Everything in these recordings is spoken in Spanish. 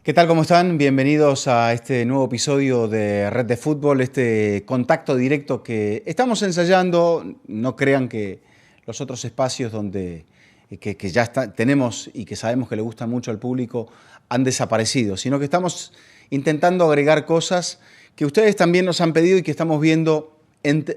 ¿Qué tal? ¿Cómo están? Bienvenidos a este nuevo episodio de Red de Fútbol, este contacto directo que estamos ensayando. No crean que los otros espacios que ya tenemos y que sabemos que le gustan mucho al público han desaparecido, sino que estamos intentando agregar cosas que ustedes también nos han pedido y que estamos viendo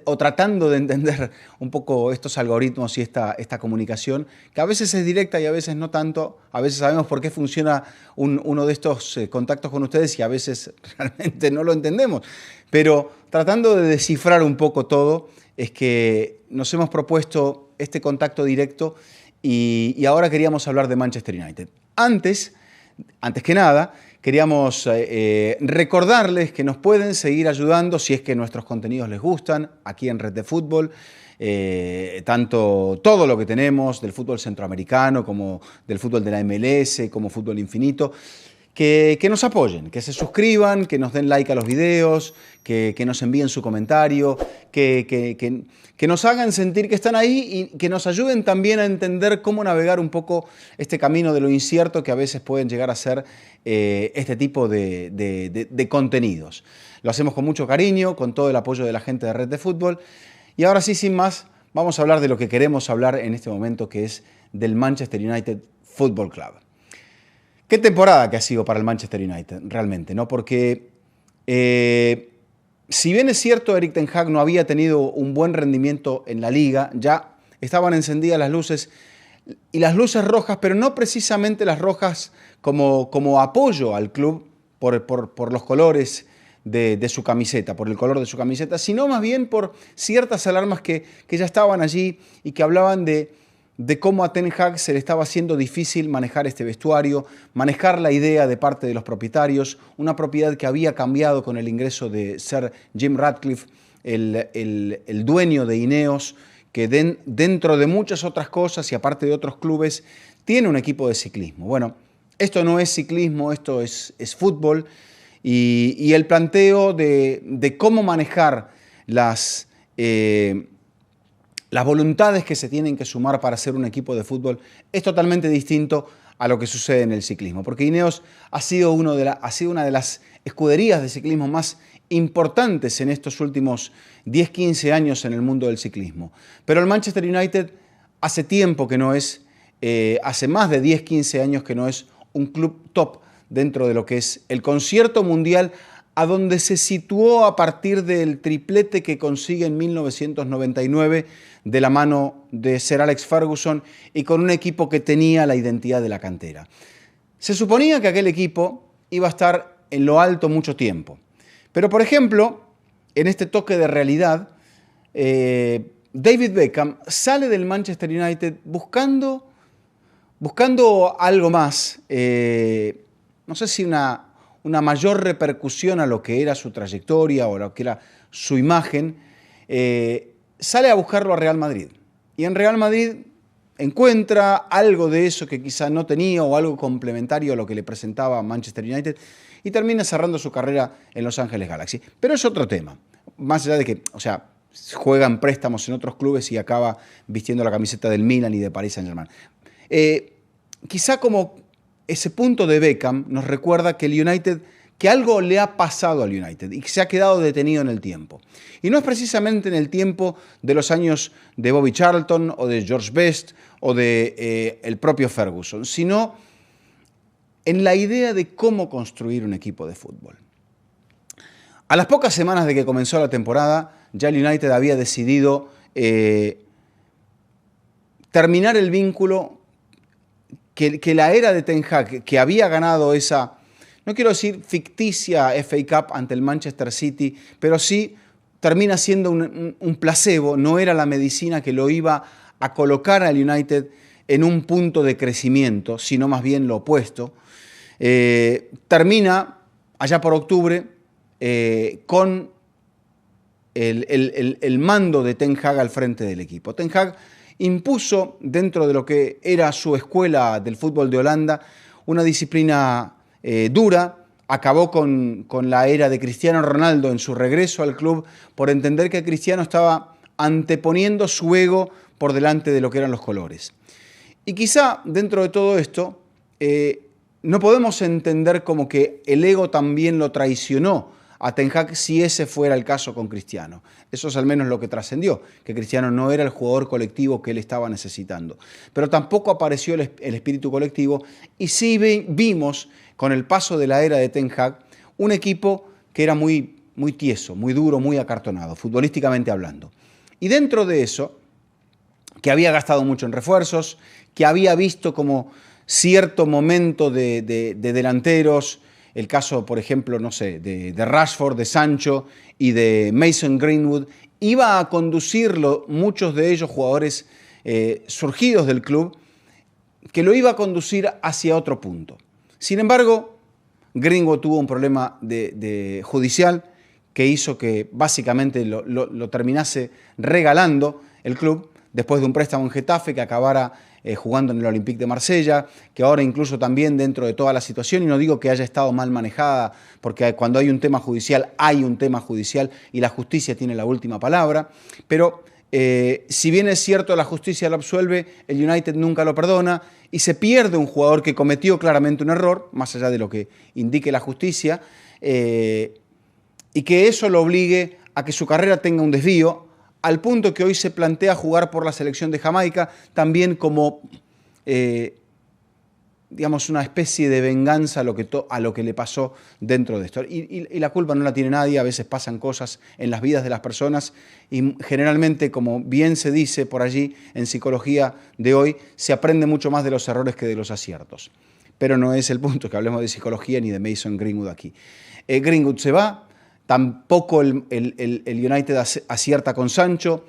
o tratando de entender un poco estos algoritmos y esta comunicación, que a veces es directa y a veces no tanto. A veces sabemos por qué funciona uno de estos contactos con ustedes y a veces realmente no lo entendemos. Pero tratando de descifrar un poco todo, es que nos hemos propuesto este contacto directo y ahora queríamos hablar de Manchester United. Antes que nada, queríamos recordarles que nos pueden seguir ayudando si es que nuestros contenidos les gustan aquí en Red de Fútbol. Tanto todo lo que tenemos del fútbol centroamericano como del fútbol de la MLS, como fútbol infinito. Que nos apoyen, que se suscriban, que nos den like a los videos, que nos envíen su comentario, que nos hagan sentir que están ahí y que nos ayuden también a entender cómo navegar un poco este camino de lo incierto que a veces pueden llegar a ser este tipo de contenidos. Lo hacemos con mucho cariño, con todo el apoyo de la gente de Red de Fútbol. Y ahora sí, sin más, vamos a hablar de lo que queremos hablar en este momento, que es del Manchester United Football Club. Qué temporada que ha sido para el Manchester United, realmente, ¿no? Porque si bien es cierto, Erik ten Hag no había tenido un buen rendimiento en la Liga, ya estaban encendidas las luces y las luces rojas, pero no precisamente las rojas como apoyo al club por los colores de su camiseta, por el color de su camiseta, sino más bien por ciertas alarmas que ya estaban allí y que hablaban de cómo a Ten Hag se le estaba haciendo difícil manejar este vestuario, manejar la idea de parte de los propietarios, una propiedad que había cambiado con el ingreso de Sir Jim Ratcliffe, el dueño de Ineos, que dentro de muchas otras cosas y aparte de otros clubes, tiene un equipo de ciclismo. Bueno, esto no es ciclismo, esto es fútbol, y el planteo de cómo manejar las voluntades que se tienen que sumar para ser un equipo de fútbol es totalmente distinto a lo que sucede en el ciclismo. Porque Ineos ha sido una de las escuderías de ciclismo más importantes en estos últimos 10-15 años en el mundo del ciclismo. Pero el Manchester United hace tiempo que no es, hace más de 10-15 años que no es un club top dentro de lo que es el concierto mundial, a donde se situó a partir del triplete que consigue en 1999 de la mano de Sir Alex Ferguson y con un equipo que tenía la identidad de la cantera. Se suponía que aquel equipo iba a estar en lo alto mucho tiempo. Pero, por ejemplo, en este toque de realidad, David Beckham sale del Manchester United buscando algo más, no sé si una mayor repercusión a lo que era su trayectoria o a lo que era su imagen, sale a buscarlo a Real Madrid. Y en Real Madrid encuentra algo de eso que quizá no tenía o algo complementario a lo que le presentaba Manchester United y termina cerrando su carrera en Los Ángeles Galaxy. Pero es otro tema. Más allá de que, juegan préstamos en otros clubes y acaba vistiendo la camiseta del Milan y de Paris Saint-Germain. Quizá como ese punto de Beckham nos recuerda que el United, que algo le ha pasado al United y que se ha quedado detenido en el tiempo. Y no es precisamente en el tiempo de los años de Bobby Charlton o de George Best o de el propio Ferguson, sino en la idea de cómo construir un equipo de fútbol. A las pocas semanas de que comenzó la temporada, ya el United había decidido terminar el vínculo que la era de Ten Hag, que había ganado esa, no quiero decir ficticia FA Cup ante el Manchester City, pero sí termina siendo un placebo, no era la medicina que lo iba a colocar al United en un punto de crecimiento, sino más bien lo opuesto. Termina allá por octubre con el mando de Ten Hag al frente del equipo. Ten Hag impuso dentro de lo que era su escuela del fútbol de Holanda una disciplina dura, acabó con la era de Cristiano Ronaldo en su regreso al club por entender que Cristiano estaba anteponiendo su ego por delante de lo que eran los colores. Y quizá dentro de todo esto no podemos entender como que el ego también lo traicionó a Ten Hag si ese fuera el caso con Cristiano. Eso es al menos lo que trascendió, que Cristiano no era el jugador colectivo que él estaba necesitando. Pero tampoco apareció el espíritu colectivo y sí vimos con el paso de la era de Ten Hag un equipo que era muy tieso, muy duro, muy acartonado, futbolísticamente hablando. Y dentro de eso, que había gastado mucho en refuerzos, que había visto como cierto momento de delanteros, el caso, por ejemplo, no sé, de Rashford, de Sancho y de Mason Greenwood, iba a conducirlo, muchos de ellos jugadores surgidos del club, que lo iba a conducir hacia otro punto. Sin embargo, Greenwood tuvo un problema judicial que hizo que básicamente lo terminase regalando el club después de un préstamo en Getafe, que acabara jugando en el Olympique de Marsella, que ahora incluso también dentro de toda la situación, y no digo que haya estado mal manejada, porque cuando hay un tema judicial y la justicia tiene la última palabra, pero si bien es cierto la justicia lo absuelve, el United nunca lo perdona y se pierde un jugador que cometió claramente un error, más allá de lo que indique la justicia, y que eso lo obligue a que su carrera tenga un desvío, al punto que hoy se plantea jugar por la selección de Jamaica, también como, digamos, una especie de venganza a lo que le pasó dentro de esto. Y la culpa no la tiene nadie, a veces pasan cosas en las vidas de las personas y generalmente, como bien se dice por allí en psicología de hoy, se aprende mucho más de los errores que de los aciertos. Pero no es el punto que hablemos de psicología ni de Mason Greenwood aquí. Greenwood se va. Tampoco el United acierta con Sancho.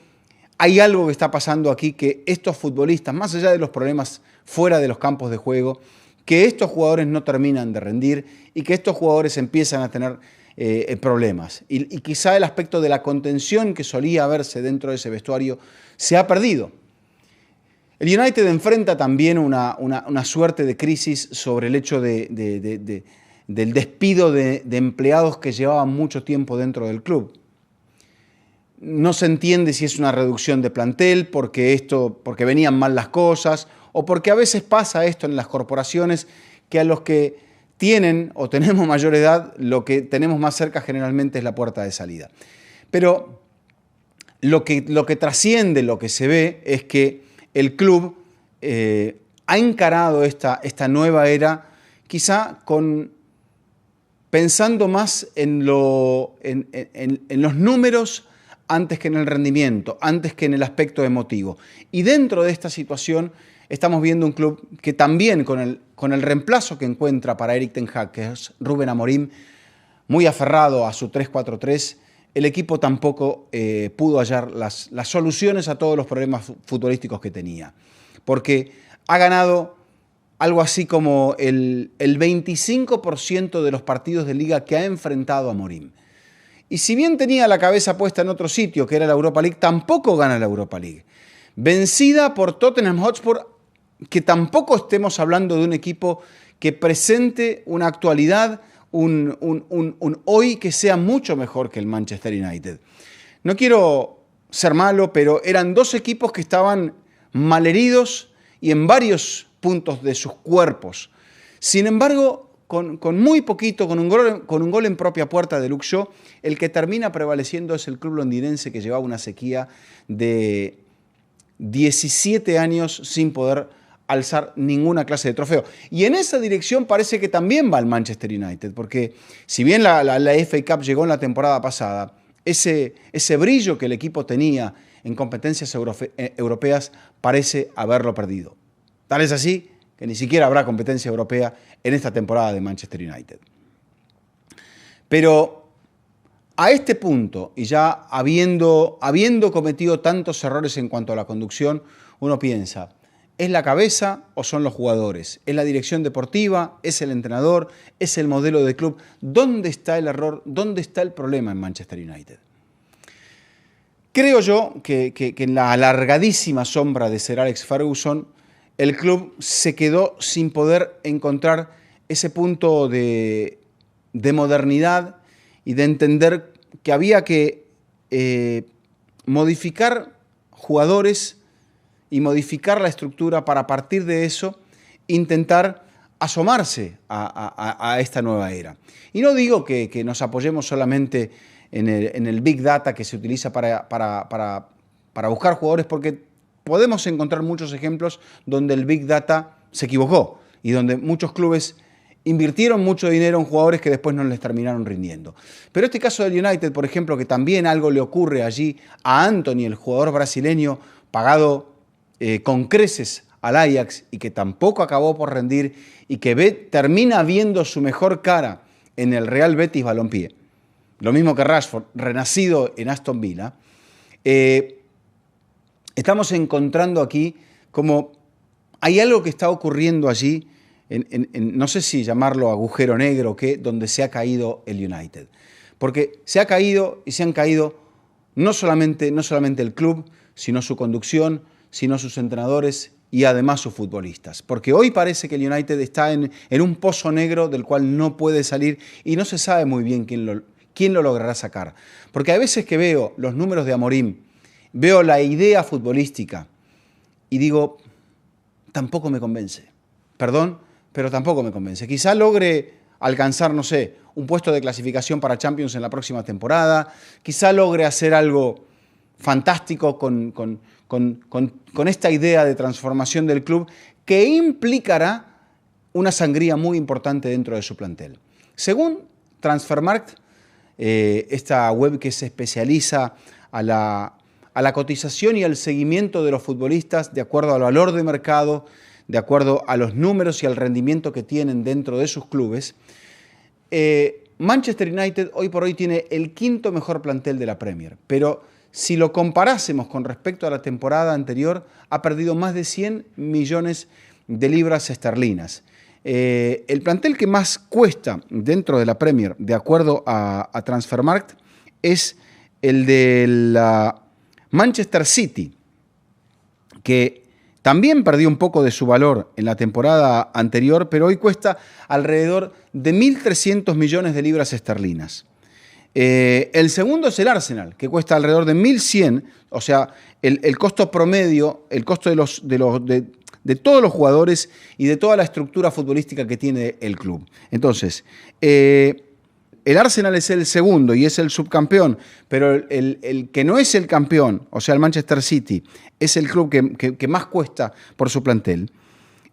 Hay algo que está pasando aquí, que estos futbolistas, más allá de los problemas fuera de los campos de juego, que estos jugadores no terminan de rendir y que estos jugadores empiezan a tener problemas. Y quizá el aspecto de la contención que solía verse dentro de ese vestuario se ha perdido. El United enfrenta también una suerte de crisis sobre el hecho del despido de empleados que llevaban mucho tiempo dentro del club. No se entiende si es una reducción de plantel, porque venían mal las cosas, o porque a veces pasa esto en las corporaciones, que a los que tienen o tenemos mayor edad, lo que tenemos más cerca generalmente es la puerta de salida. Pero lo que trasciende, lo que se ve, es que el club ha encarado esta nueva era quizá pensando más en los números antes que en el rendimiento, antes que en el aspecto emotivo. Y dentro de esta situación estamos viendo un club que también con el reemplazo que encuentra para Erik ten Hag, que es Rubén Amorim, muy aferrado a su 3-4-3, el equipo tampoco pudo hallar las soluciones a todos los problemas futbolísticos que tenía. Porque ha ganado algo así como el 25% de los partidos de liga que ha enfrentado a Amorim. Y si bien tenía la cabeza puesta en otro sitio, que era la Europa League, tampoco gana la Europa League. Vencida por Tottenham Hotspur, que tampoco estemos hablando de un equipo que presente una actualidad, un hoy que sea mucho mejor que el Manchester United. No quiero ser malo, pero eran dos equipos que estaban malheridos y en varios puntos de sus cuerpos. Sin embargo, con muy poquito, con un gol en propia puerta de Luke Shaw, el que termina prevaleciendo es el club londinense, que llevaba una sequía de 17 años sin poder alzar ninguna clase de trofeo. Y en esa dirección parece que también va el Manchester United, porque si bien la FA Cup llegó en la temporada pasada, ese brillo que el equipo tenía en competencias europeas parece haberlo perdido. Tal es así que ni siquiera habrá competencia europea en esta temporada de Manchester United. Pero a este punto, y ya habiendo cometido tantos errores en cuanto a la conducción, uno piensa, ¿es la cabeza o son los jugadores? ¿Es la dirección deportiva? ¿Es el entrenador? ¿Es el modelo de club? ¿Dónde está el error? ¿Dónde está el problema en Manchester United? Creo yo que en la alargadísima sombra de Sir Alex Ferguson, el club se quedó sin poder encontrar ese punto de modernidad y de entender que había que modificar jugadores y modificar la estructura para, a partir de eso, intentar asomarse a esta nueva era. Y no digo que nos apoyemos solamente en el Big Data que se utiliza para buscar jugadores, porque podemos encontrar muchos ejemplos donde el Big Data se equivocó y donde muchos clubes invirtieron mucho dinero en jugadores que después no les terminaron rindiendo. Pero este caso del United, por ejemplo, que también algo le ocurre allí a Antony, el jugador brasileño pagado con creces al Ajax y que tampoco acabó por rendir y que termina viendo su mejor cara en el Real Betis Balompié. Lo mismo que Rashford, renacido en Aston Villa. Estamos encontrando aquí como hay algo que está ocurriendo allí, no sé si llamarlo agujero negro, donde se ha caído el United. Porque se ha caído y se han caído no solamente el club, sino su conducción, sino sus entrenadores y además sus futbolistas. Porque hoy parece que el United está en un pozo negro del cual no puede salir y no se sabe muy bien quién lo logrará sacar. Porque hay veces que veo los números de Amorim, veo la idea futbolística y digo, tampoco me convence. Perdón, pero tampoco me convence. Quizá logre alcanzar, no sé, un puesto de clasificación para Champions en la próxima temporada. Quizá logre hacer algo fantástico con esta idea de transformación del club que implicará una sangría muy importante dentro de su plantel. Según Transfermarkt, esta web que se especializa a la cotización y al seguimiento de los futbolistas de acuerdo al valor de mercado, de acuerdo a los números y al rendimiento que tienen dentro de sus clubes, Manchester United hoy por hoy tiene el quinto mejor plantel de la Premier, pero si lo comparásemos con respecto a la temporada anterior, ha perdido más de 100 millones de libras esterlinas. El plantel que más cuesta dentro de la Premier, de acuerdo a Transfermarkt, es el de la Manchester City, que también perdió un poco de su valor en la temporada anterior, pero hoy cuesta alrededor de 1.300 millones de libras esterlinas. El segundo es el Arsenal, que cuesta alrededor de 1.100, o sea, el costo promedio, el costo de todos los jugadores y de toda la estructura futbolística que tiene el club. Entonces, el Arsenal es el segundo y es el subcampeón, pero el que no es el campeón, o sea, el Manchester City, es el club que más cuesta por su plantel.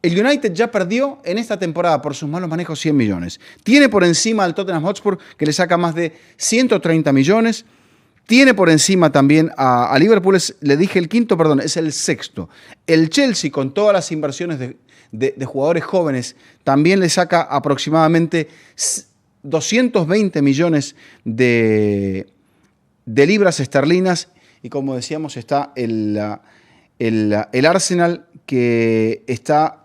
El United ya perdió en esta temporada por sus malos manejos 100 millones. Tiene por encima al Tottenham Hotspur, que le saca más de 130 millones. Tiene por encima también a Liverpool, le dije el quinto, perdón, es el sexto. El Chelsea, con todas las inversiones de jugadores jóvenes, también le saca aproximadamente 220 millones de libras esterlinas. Y como decíamos, está el Arsenal, que está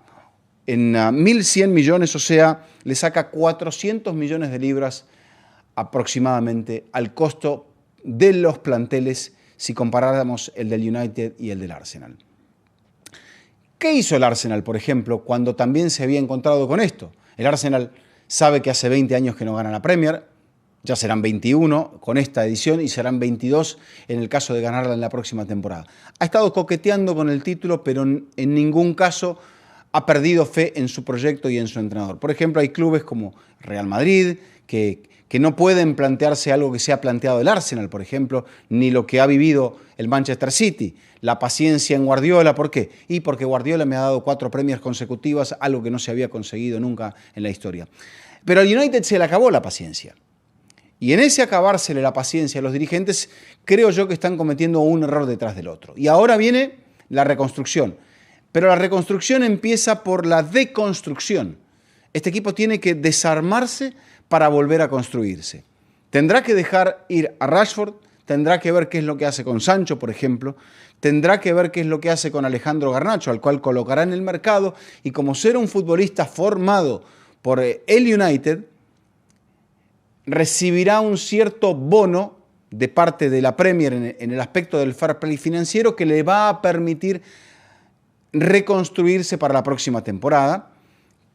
en 1.100 millones, o sea, le saca 400 millones de libras aproximadamente al costo de los planteles si comparáramos el del United y el del Arsenal. ¿Qué hizo el Arsenal, por ejemplo, cuando también se había encontrado con esto? El Arsenal sabe que hace 20 años que no gana la Premier, ya serán 21 con esta edición y serán 22 en el caso de ganarla en la próxima temporada. Ha estado coqueteando con el título, pero en ningún caso ha perdido fe en su proyecto y en su entrenador. Por ejemplo, hay clubes como Real Madrid que no pueden plantearse algo que se ha planteado el Arsenal, por ejemplo, ni lo que ha vivido el Manchester City. La paciencia en Guardiola, ¿por qué? Y porque Guardiola me ha dado 4 Premiers consecutivas, algo que no se había conseguido nunca en la historia. Pero al United se le acabó la paciencia. Y en ese acabársele la paciencia a los dirigentes, creo yo que están cometiendo un error detrás del otro. Y ahora viene la reconstrucción. Pero la reconstrucción empieza por la deconstrucción. Este equipo tiene que desarmarse para volver a construirse. Tendrá que dejar ir a Rashford, tendrá que ver qué es lo que hace con Sancho, por ejemplo, tendrá que ver qué es lo que hace con Alejandro Garnacho, al cual colocará en el mercado, y como ser un futbolista formado por el United, recibirá un cierto bono de parte de la Premier en el aspecto del fair play financiero que le va a permitir reconstruirse para la próxima temporada,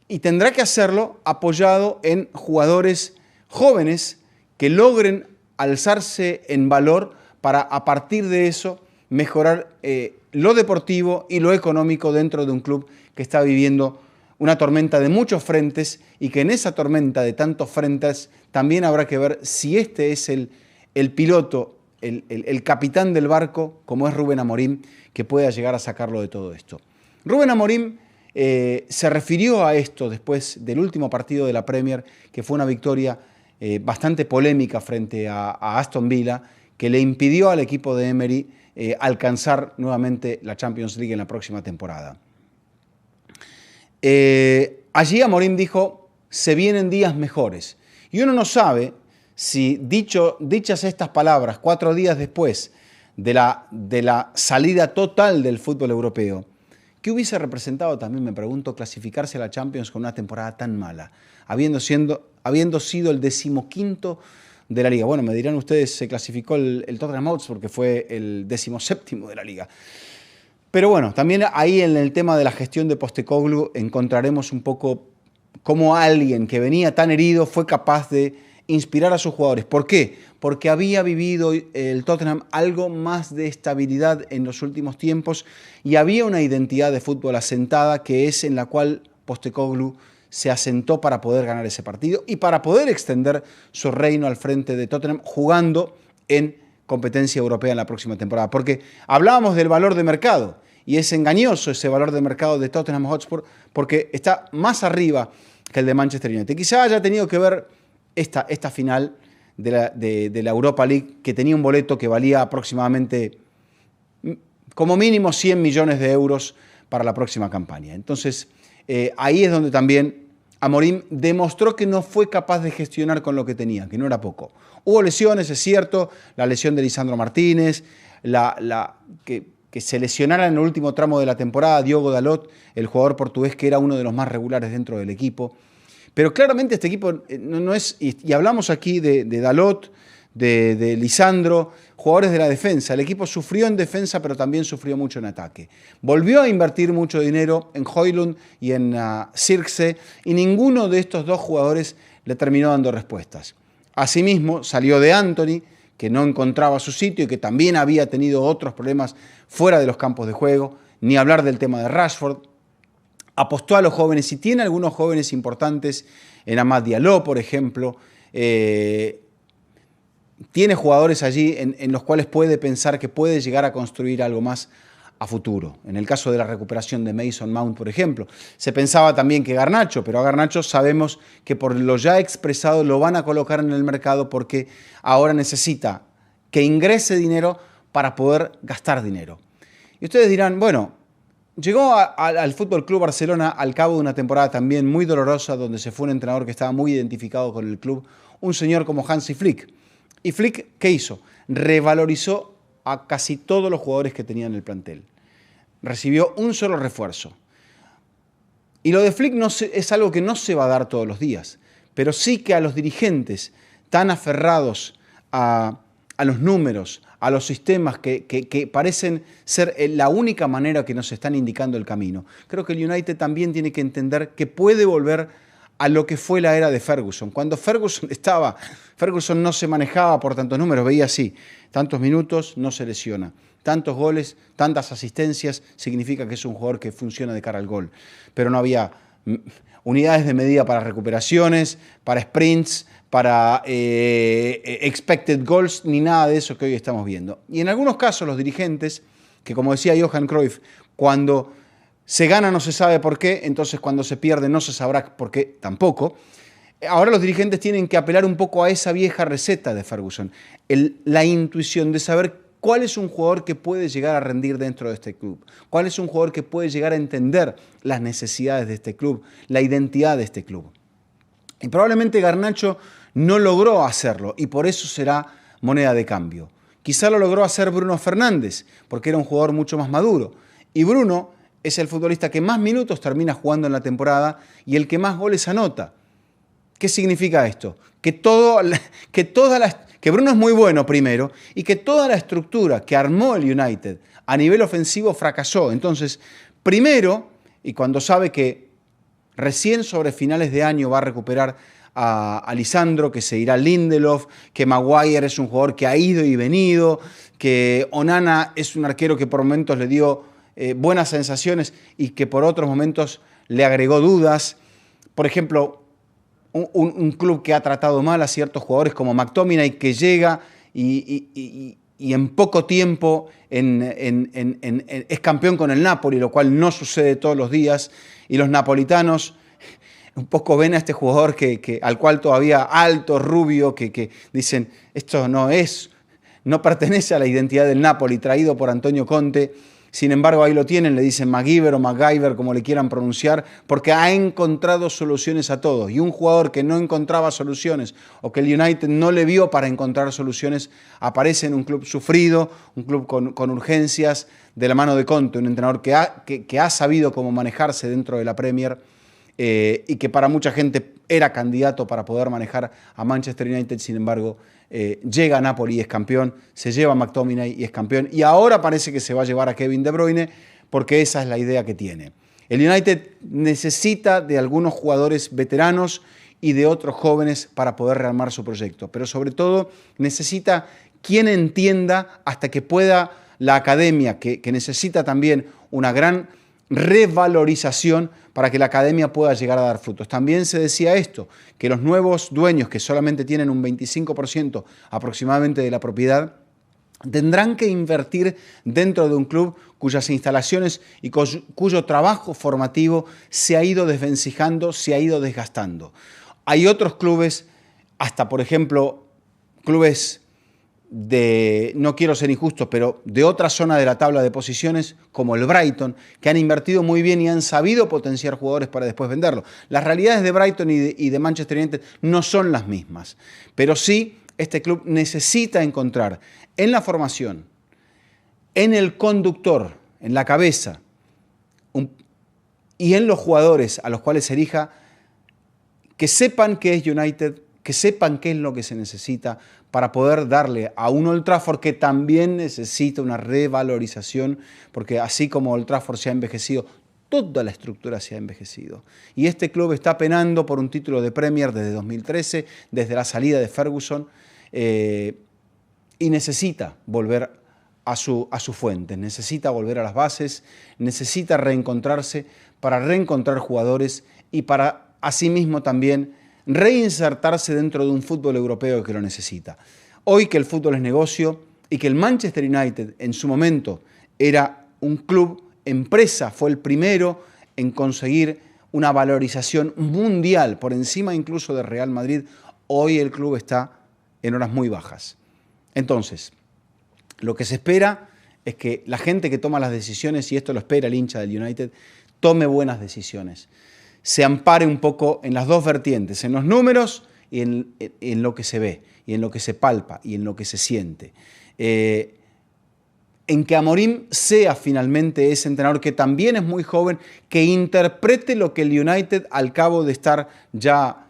y tendrá que hacerlo apoyado en jugadores jóvenes que logren alzarse en valor para, a partir de eso, mejorar lo deportivo y lo económico dentro de un club que está viviendo una tormenta de muchos frentes y que en esa tormenta de tantos frentes también habrá que ver si este es el piloto, el capitán del barco, como es Rubén Amorim, que pueda llegar a sacarlo de todo esto. Rubén Amorim se refirió a esto después del último partido de la Premier, que fue una victoria bastante polémica frente a Aston Villa, que le impidió al equipo de Emery alcanzar nuevamente la Champions League en la próxima temporada. Allí Amorim dijo, se vienen días mejores. Y uno no sabe si dichas estas palabras 4 días después de la salida total del fútbol europeo, ¿qué hubiese representado, también me pregunto, clasificarse a la Champions con una temporada tan mala, habiendo sido el 15º de la Liga? Bueno, me dirán ustedes, se clasificó el Tottenham Hotspur porque fue el 17º de la Liga. Pero bueno, también ahí en el tema de la gestión de Postecoglou encontraremos un poco cómo alguien que venía tan herido fue capaz de inspirar a sus jugadores. ¿Por qué? Porque había vivido el Tottenham algo más de estabilidad en los últimos tiempos y había una identidad de fútbol asentada que es en la cual Postecoglou se asentó para poder ganar ese partido y para poder extender su reino al frente de Tottenham jugando en competencia europea en la próxima temporada. Porque hablábamos del valor de mercado y es engañoso ese valor de mercado de Tottenham Hotspur porque está más arriba que el de Manchester United. Quizá haya tenido que ver esta final de la Europa League, que tenía un boleto que valía aproximadamente como mínimo 100 millones de euros para la próxima campaña. Entonces, ahí es donde también Amorim demostró que no fue capaz de gestionar con lo que tenía, que no era poco. Hubo lesiones, es cierto, la lesión de Lisandro Martínez, que se lesionara en el último tramo de la temporada Diogo Dalot, el jugador portugués que era uno de los más regulares dentro del equipo. Pero claramente este equipo no es, y hablamos aquí de Dalot, de Lisandro, jugadores de la defensa. El equipo sufrió en defensa, pero también sufrió mucho en ataque. Volvió a invertir mucho dinero en Højlund y en Zirkzee, y ninguno de estos dos jugadores le terminó dando respuestas. Asimismo, salió de Anthony, que no encontraba su sitio y que también había tenido otros problemas fuera de los campos de juego, ni hablar del tema de Rashford. Apostó a los jóvenes y tiene algunos jóvenes importantes en Amad Diallo, por ejemplo. Tiene jugadores allí en los cuales puede pensar que puede llegar a construir algo más a futuro. En el caso de la recuperación de Mason Mount, por ejemplo. Se pensaba también que Garnacho, pero a Garnacho sabemos que por lo ya expresado lo van a colocar en el mercado porque ahora necesita que ingrese dinero para poder gastar dinero. Y ustedes dirán, bueno, llegó al Fútbol Club Barcelona al cabo de una temporada también muy dolorosa donde se fue un entrenador que estaba muy identificado con el club, un señor como Hansi Flick. ¿Y Flick qué hizo? Revalorizó a casi todos los jugadores que tenía en el plantel. Recibió un solo refuerzo. Y lo de Flick es algo que no se va a dar todos los días, pero sí que a los dirigentes tan aferrados a los números, a los sistemas que parecen ser la única manera que nos están indicando el camino. Creo que el United también tiene que entender que puede volver a lo que fue la era de Ferguson. Cuando Ferguson no se manejaba por tantos números, veía así, tantos minutos, no se lesiona, tantos goles, tantas asistencias, significa que es un jugador que funciona de cara al gol. Pero no había unidades de medida para recuperaciones, para sprints, para expected goals, ni nada de eso que hoy estamos viendo. Y en algunos casos los dirigentes, que como decía Johan Cruyff, cuando se gana no se sabe por qué, entonces cuando se pierde no se sabrá por qué tampoco. Ahora los dirigentes tienen que apelar un poco a esa vieja receta de Ferguson, la intuición de saber cuál es un jugador que puede llegar a rendir dentro de este club, cuál es un jugador que puede llegar a entender las necesidades de este club, la identidad de este club. Y probablemente Garnacho no logró hacerlo y por eso será moneda de cambio. Quizá lo logró hacer Bruno Fernández, porque era un jugador mucho más maduro. Y Bruno es el futbolista que más minutos termina jugando en la temporada y el que más goles anota. ¿Qué significa esto? Que Bruno es muy bueno primero y que toda la estructura que armó el United a nivel ofensivo fracasó. Entonces, primero, y cuando sabe que recién sobre finales de año va a recuperar a Lisandro, que se irá a Lindelof, que Maguire es un jugador que ha ido y venido, que Onana es un arquero que por momentos le dio buenas sensaciones y que por otros momentos le agregó dudas. Por ejemplo, un club que ha tratado mal a ciertos jugadores como McTominay, que llega y en poco tiempo es campeón con el Napoli, lo cual no sucede todos los días. Y los napolitanos un poco ven a este jugador al cual todavía alto, rubio, que dicen, esto no pertenece a la identidad del Napoli, traído por Antonio Conte. Sin embargo, ahí lo tienen, le dicen MacGyver o MacGyver, como le quieran pronunciar, porque ha encontrado soluciones a todos. Y un jugador que no encontraba soluciones o que el United no le vio para encontrar soluciones, aparece en un club sufrido, un club con urgencias, de la mano de Conte, un entrenador que ha sabido cómo manejarse dentro de la Premier y que para mucha gente era candidato para poder manejar a Manchester United. Sin embargo, llega a Napoli y es campeón, se lleva a McTominay y es campeón, y ahora parece que se va a llevar a Kevin De Bruyne, porque esa es la idea que tiene. El United necesita de algunos jugadores veteranos y de otros jóvenes para poder rearmar su proyecto, pero sobre todo necesita quien entienda hasta que pueda la academia, que necesita también una gran revalorización para que la academia pueda llegar a dar frutos. También se decía esto, que los nuevos dueños, que solamente tienen un 25% aproximadamente de la propiedad, tendrán que invertir dentro de un club cuyas instalaciones y cuyo trabajo formativo se ha ido desvencijando, se ha ido desgastando. Hay otros clubes, hasta por ejemplo, clubes no quiero ser injusto, pero de otra zona de la tabla de posiciones, como el Brighton, que han invertido muy bien y han sabido potenciar jugadores para después venderlos. Las realidades de Brighton y de Manchester United no son las mismas, pero sí este club necesita encontrar en la formación, en el conductor, en la cabeza y en los jugadores a los cuales se elija, que sepan qué es United, que sepan qué es lo que se necesita para poder darle a un Old Trafford que también necesita una revalorización, porque así como Old Trafford se ha envejecido, toda la estructura se ha envejecido. Y este club está penando por un título de Premier desde 2013, desde la salida de Ferguson, y necesita volver a sus fuentes, necesita volver a las bases, necesita reencontrarse para reencontrar jugadores y para asimismo también reinsertarse dentro de un fútbol europeo que lo necesita. Hoy que el fútbol es negocio y que el Manchester United en su momento era un club empresa, fue el primero en conseguir una valorización mundial por encima incluso de Real Madrid, hoy el club está en horas muy bajas. Entonces, lo que se espera es que la gente que toma las decisiones, y esto lo espera el hincha del United, tome buenas decisiones. Se ampare un poco en las dos vertientes, en los números y en lo que se ve, y en lo que se palpa, y en lo que se siente. En que Amorim sea finalmente ese entrenador que también es muy joven, que interprete lo que el United, al cabo de estar ya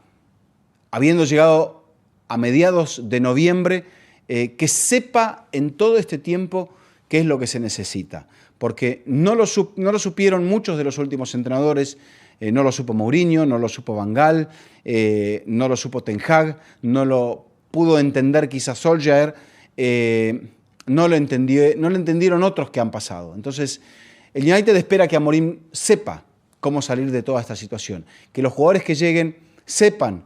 habiendo llegado a mediados de noviembre, que sepa en todo este tiempo qué es lo que se necesita. Porque no lo supieron muchos de los últimos entrenadores. No lo supo Mourinho, no lo supo Van Gaal, no lo supo Ten Hag, no lo pudo entender quizás Solskjaer, no lo entendieron otros que han pasado. Entonces, el United espera que Amorim sepa cómo salir de toda esta situación, que los jugadores que lleguen sepan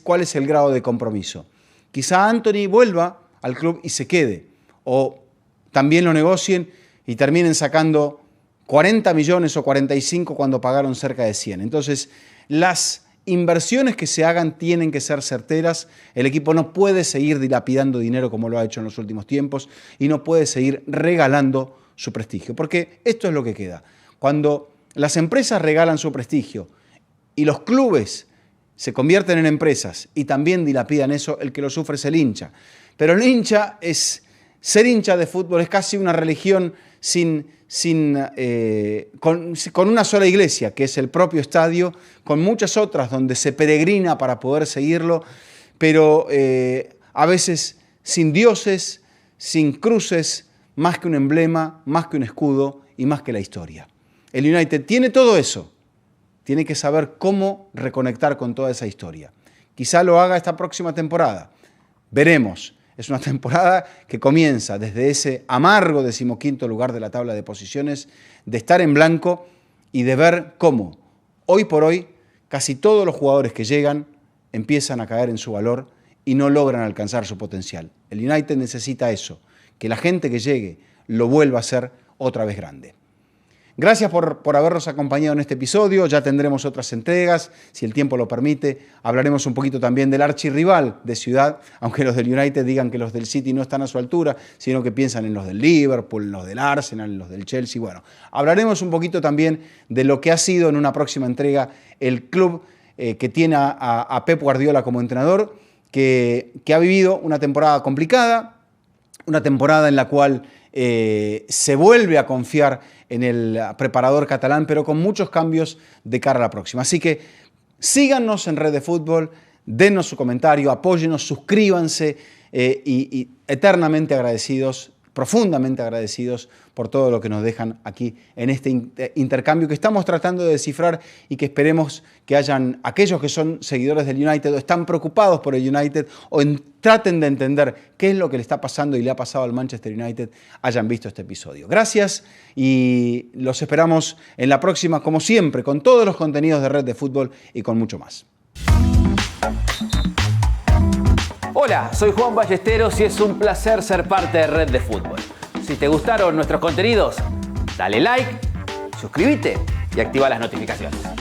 cuál es el grado de compromiso. Quizá Anthony vuelva al club y se quede, o también lo negocien y terminen sacando 40 millones o 45 cuando pagaron cerca de 100. Entonces, las inversiones que se hagan tienen que ser certeras. El equipo no puede seguir dilapidando dinero como lo ha hecho en los últimos tiempos y no puede seguir regalando su prestigio, porque esto es lo que queda. Cuando las empresas regalan su prestigio y los clubes se convierten en empresas y también dilapidan eso, el que lo sufre es el hincha. Pero el hincha ser hincha de fútbol es casi una religión con una sola iglesia, que es el propio estadio, con muchas otras donde se peregrina para poder seguirlo, pero a veces sin dioses, sin cruces, más que un emblema, más que un escudo y más que la historia. El United tiene todo eso, tiene que saber cómo reconectar con toda esa historia. Quizá lo haga esta próxima temporada, veremos. Es una temporada que comienza desde ese amargo 15º lugar de la tabla de posiciones, de estar en blanco y de ver cómo Hoy por hoy, casi todos los jugadores que llegan empiezan a caer en su valor y no logran alcanzar su potencial. El United necesita eso, que la gente que llegue lo vuelva a ser otra vez grande. Gracias por habernos acompañado en este episodio. Ya tendremos otras entregas, si el tiempo lo permite. Hablaremos un poquito también del archirrival de Ciudad, aunque los del United digan que los del City no están a su altura, sino que piensan en los del Liverpool, en los del Arsenal, en los del Chelsea. Bueno, hablaremos un poquito también de lo que ha sido en una próxima entrega el club que tiene a Pep Guardiola como entrenador, que ha vivido una temporada complicada, una temporada en la cual se vuelve a confiar en el preparador catalán, pero con muchos cambios de cara a la próxima. Así que síganos en Red de Fútbol, denos su comentario, apóyenos, suscríbanse y eternamente agradecidos, profundamente agradecidos por todo lo que nos dejan aquí en este intercambio que estamos tratando de descifrar y que esperemos que hayan aquellos que son seguidores del United o están preocupados por el United o traten de entender qué es lo que le está pasando y le ha pasado al Manchester United, hayan visto este episodio. Gracias y los esperamos en la próxima, como siempre, con todos los contenidos de Red de Fútbol y con mucho más. Hola, soy Juan Ballesteros y es un placer ser parte de Red de Fútbol. Si te gustaron nuestros contenidos, dale like, suscríbete y activa las notificaciones.